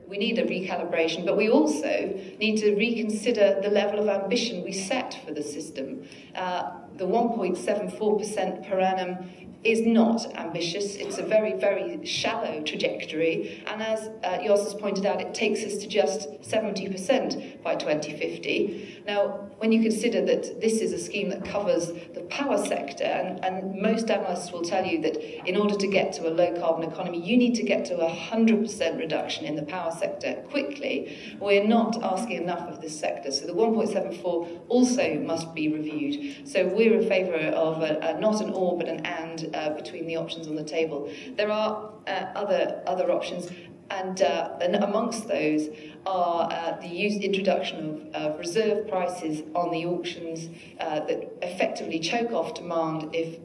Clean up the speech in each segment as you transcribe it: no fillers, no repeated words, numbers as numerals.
we need a recalibration, but we also need to reconsider the level of ambition we set for the system. The 1.74% per annum is not ambitious. It's a very, very shallow trajectory. And as Jos has pointed out, it takes us to just 70% by 2050. Now, when you consider that this is a scheme that covers the power sector, and most analysts will tell you that in order to get to a low-carbon economy, you need to get to 100% reduction in the power sector quickly. We're not asking enough of this sector. So the 1.74 also must be reviewed. So we're in favour of not an or, but an and between the options on the table. There are other options, and amongst those are the introduction of reserve prices on the auctions that effectively choke off demand if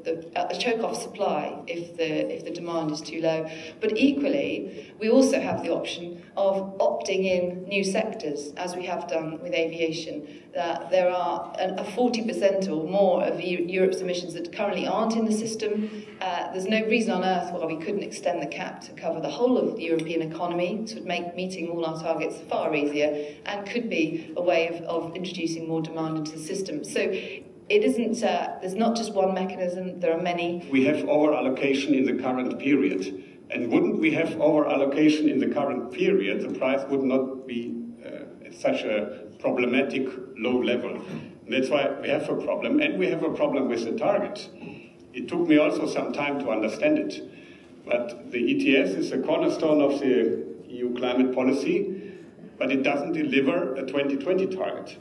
choke off supply if the demand is too low. But equally, we also have the option of opting in new sectors, as we have done with aviation. There are a 40% or more of Europe's emissions that currently aren't in the system. There's no reason on earth why we couldn't extend the cap to cover the whole of the European economy, to make meeting all our targets far easier, and could be a way of introducing more demand into the system. So it isn't, there's not just one mechanism, there are many. We have over-allocation in the current period. And wouldn't we have over-allocation in the current period, the price would not be at such a problematic low level. And that's why we have a problem, and we have a problem with the target. It took me also some time to understand it. But the ETS is a cornerstone of the EU climate policy, but it doesn't deliver a 2020 target.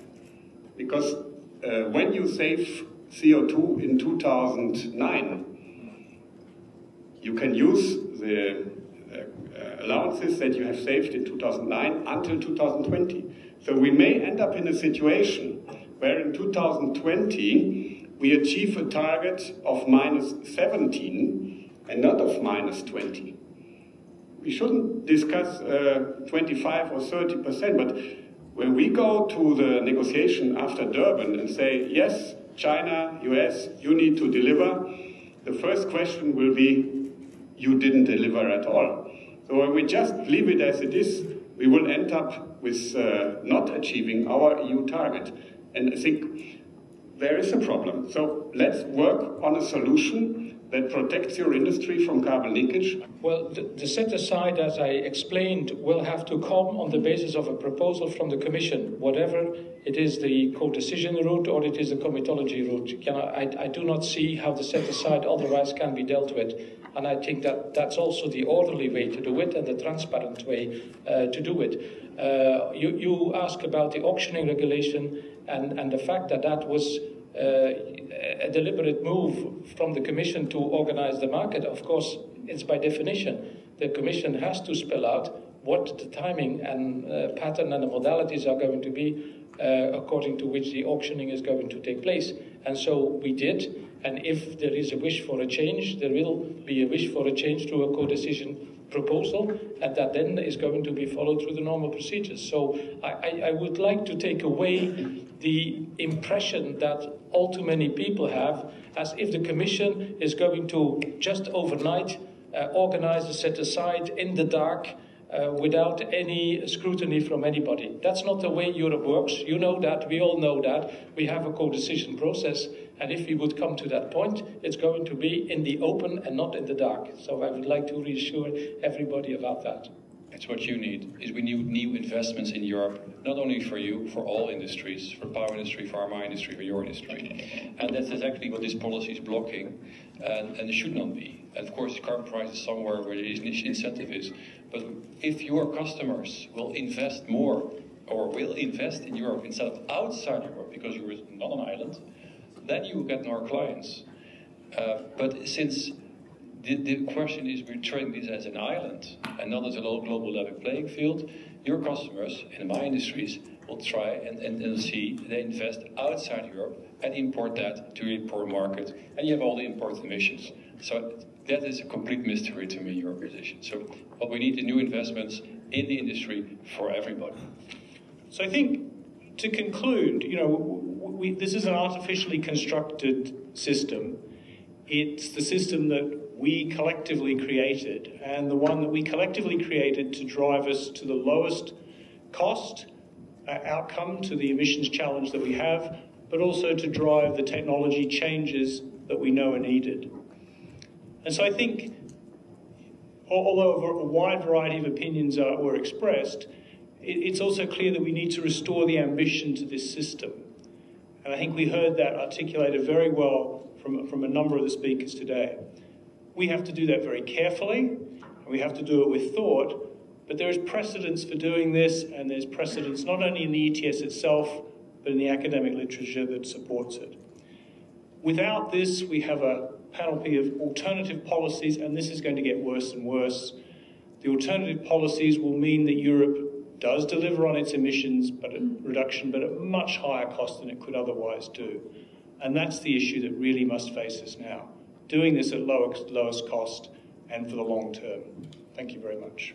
Because when you save CO2 in 2009, you can use the allowances that you have saved in 2009 until 2020. So we may end up in a situation where in 2020 we achieve a target of -17 and not of -20. We shouldn't discuss 25 or 30%, but when we go to the negotiation after Durban and say, yes, China, US, you need to deliver, the first question will be, you didn't deliver at all. So when we just leave it as it is, we will end up with not achieving our EU target. And I think there is a problem. So let's work on a solution that protects your industry from carbon leakage. Well, the set-aside, as I explained, will have to come on the basis of a proposal from the Commission, whatever it is, the co-decision route or it is the comitology route. I do not see how the set-aside otherwise can be dealt with. And I think that that's also the orderly way to do it and the transparent way to do it. You ask about the auctioning regulation and the fact that that was a deliberate move from the Commission to organize the market. Of course, it's by definition. The Commission has to spell out what the timing and pattern and the modalities are going to be according to which the auctioning is going to take place. And so we did. And if there is a wish for a change, there will be a wish for a change to a co-decision proposal, and that then is going to be followed through the normal procedures. So I would like to take away the impression that all too many people have, as if the Commission is going to just overnight organize a set-aside in the dark without any scrutiny from anybody. That's not the way Europe works. You know that, we all know that. We have a co-decision process, and if we would come to that point, it's going to be in the open and not in the dark. So I would like to reassure everybody about that. It's what you need, is we need new investments in Europe, not only for you, for all industries, for power industry, pharma industry, for your industry. And that's exactly what this policy is blocking, and it should not be. And of course, carbon price is somewhere where the incentive is. But if your customers will invest more, or will invest in Europe instead of outside Europe, because you're not an island, then you will get more clients. But since the question is we're treating this as an island and not as a global level playing field, your customers in my industries will try and see they invest outside Europe and import that to the import market, and you have all the import emissions. So that is a complete mystery to me, your position. So what we need is new investments in the industry for everybody. So I think, to conclude, you know, this is an artificially constructed system. It's the system that we collectively created, and the one that we collectively created to drive us to the lowest cost outcome to the emissions challenge that we have, but also to drive the technology changes that we know are needed. And so I think, although a wide variety of opinions were expressed, it's also clear that we need to restore the ambition to this system. And I think we heard that articulated very well from a number of the speakers today. We have to do that very carefully, and we have to do it with thought, but there is precedence for doing this, and there's precedence not only in the ETS itself, but in the academic literature that supports it. Without this, we have a panoply of alternative policies, and this is going to get worse and worse. The alternative policies will mean that Europe does deliver on its emissions reduction, but at a much higher cost than it could otherwise do. And that's the issue that really must face us now, doing this at lowest cost and for the long term. Thank you very much.